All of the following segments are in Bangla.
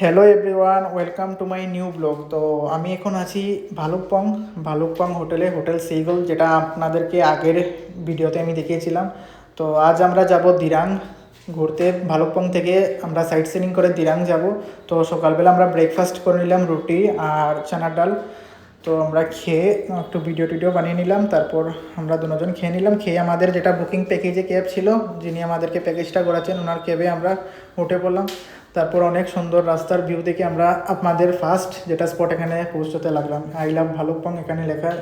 Hello everyone, welcome to my new blog. তো আমি এখন আছি ভালুকপং হোটেলে, হোটেল সেইগল, যেটা আপনাদেরকে আগের ভিডিওতে আমি দেখিয়েছিলাম। তো আজ আমরা যাব দিরাং ঘুরতে। ভালুকপং থেকে আমরা সাইট সিনিং করে দিরাং যাব। তো সকালবেলা আমরা ব্রেকফাস্ট করে নিলাম, রুটি আর চানার ডাল। তো আমরা খেয়ে একটু ভিডিও বানিয়ে নিলাম, তারপর আমরা দুজন খেয়ে নিলাম। খেয়ে আমাদের যেটা বুকিং প্যাকেজে ক্যাব ছিল, যিনি আমাদেরকে প্যাকেজটা করাচ্ছেন, ওনার ক্যাবে আমরা উঠে পড়লাম। তারপর অনেক সুন্দর রাস্তার ভিউ দেখে আমরা আমাদের ফার্স্ট যেটা স্পট এখানে পৌঁছতে লাগলাম, আই লাভ ভালুকপং এখানে লেখা।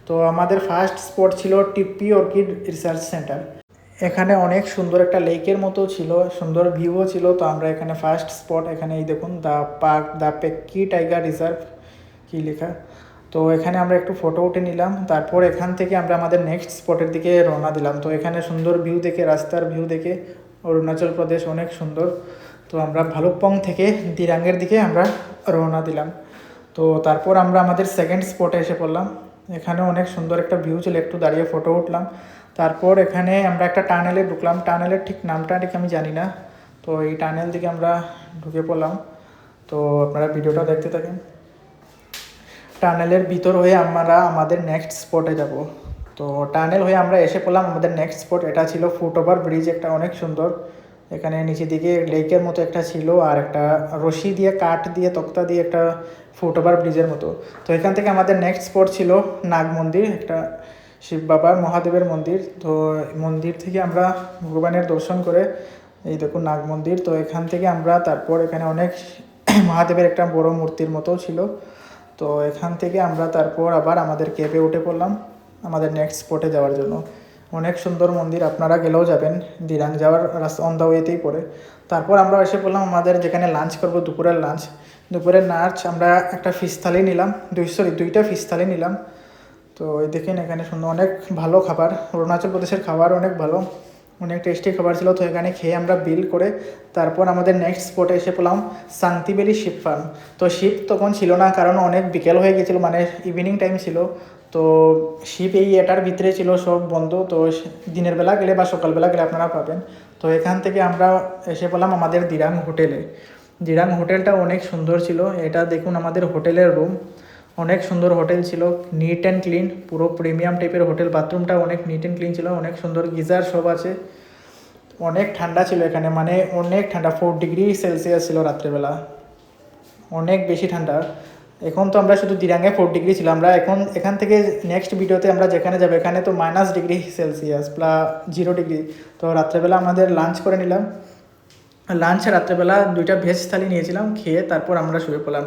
তো আমাদের ফার্স্ট স্পট ছিল টিপ্পি অর্কিড রিসার্চ সেন্টার। এখানে অনেক সুন্দর একটা লেকের মতো ছিল, সুন্দর ভিউও ছিল। তো আমরা এখানে ফার্স্ট স্পট, এখানে এই দেখুন, দ্য পেক্কি টাইগার রিজার্ভ কী লেখা। তো এখানে আমরা একটু ফটো উঠে নিলাম। তারপর এখান থেকে আমরা আমাদের নেক্সট স্পটের দিকে রওনা দিলাম। তো এখানে সুন্দর ভিউ দেখে, রাস্তার ভিউ দেখে অরুণাচল প্রদেশ অনেক সুন্দর। তো আমরা ভালুকপং থেকে দিরাংয়ের দিকে আমরা রওনা দিলাম। তো তারপর আমরা আমাদের সেকেন্ড স্পটে এসে পড়লাম। এখানে অনেক সুন্দর একটা ভিউ ছিল, একটু দাঁড়িয়ে ফটো উঠলাম। তারপর এখানে আমরা একটা টানেলে ঢুকলাম। টানেলের ঠিক নামটা ঠিক আমি জানি না। তো এই টানেল দিকে আমরা ঢুকে পড়লাম। তো আপনারা ভিডিওটা দেখতে থাকেন। টানেলের ভিতর হয়ে আমরা আমাদের নেক্সট স্পটে যাব। তো টানেল হয়ে আমরা এসে পড়লাম আমাদের নেক্সট স্পট। এটা ছিল ফুট ওভার ব্রিজ, একটা অনেক সুন্দর। এখানে নিচের দিকে লেকের মতো একটা ছিল, আর একটা রশি দিয়ে, কাঠ দিয়ে, তক্তা দিয়ে একটা ফুট ওভার ব্রিজের মতো। তো এখান থেকে আমাদের নেক্সট স্পট ছিল নাগ মন্দির, একটা শিব বাবার, মহাদেবের মন্দির। তো মন্দির থেকে আমরা ভগবানের দর্শন করে, এই দেখুন নাগ মন্দির। তো এখান থেকে আমরা তারপর এখানে অনেক মহাদেবের একটা বড় মূর্তির মতো ছিল। তো এখান থেকে আমরা তারপর আবার আমাদের ক্যাবে উঠে পড়লাম আমাদের নেক্সট স্পটে যাওয়ার জন্য। অনেক সুন্দর মন্দির, আপনারা গেলেও যাবেন, দিরাং যাওয়ার রাস্তা অন দ্য ওয়েতেই পড়ে। তারপর আমরা এসে পড়লাম আমাদের যেখানে লাঞ্চ করব, দুপুরের লাঞ্চ আমরা একটা ফিশ থালি নিলাম, দুইটা ফিশ থালি নিলাম। তো এই দেখেন এখানে সুন্দর, অনেক ভালো খাবার। অরুণাচল প্রদেশের খাবার অনেক ভালো, অনেক টেস্টি খাবার ছিল। তো এখানে খেয়ে আমরা বিল করে তারপর আমাদের নেক্সট স্পটে এসে পড়লাম শান্তিবেলি শিপ ফার্ম। তো শিপ তখন ছিল না, কারণ অনেক বিকেল হয়ে গেছিলো, মানে ইভিনিং টাইম ছিল। তো শিপ এই এটার ভিতরে ছিল, সব বন্ধ। তো দিনের বেলা গেলে বা সকালবেলা গেলে আপনারা পাবেন। তো এখান থেকে আমরা এসে পড়লাম আমাদের দিরাং হোটেলে। দিরাং হোটেলটা অনেক সুন্দর ছিল। এটা দেখুন আমাদের হোটেলের রুম, অনেক সুন্দর হোটেল ছিল, নিট অ্যান্ড ক্লিন, পুরো প্রিমিয়াম টাইপের হোটেল। বাথরুমটা অনেক নিট অ্যান্ড ক্লিন ছিল, অনেক সুন্দর, গিজার সব আছে। অনেক ঠান্ডা ছিল এখানে, মানে অনেক ঠান্ডা, 4 ডিগ্রি সেলসিয়াস ছিল রাত্রেবেলা, অনেক বেশি ঠান্ডা। এখন তো আমরা শুধু দিরাঙে 4 ডিগ্রি ছিল, আমরা এখান থেকে নেক্সট ভিডিওতে আমরা যেখানে যাবো এখানে তো -ডিগ্রি সেলসিয়াস, +0 ডিগ্রি। তো রাত্রেবেলা আমাদের লাঞ্চ করে নিলাম। রাত্রেবেলা 2টা ভেজ থালি নিয়েছিলাম, খেয়ে তারপর আমরা শুয়ে পড়লাম।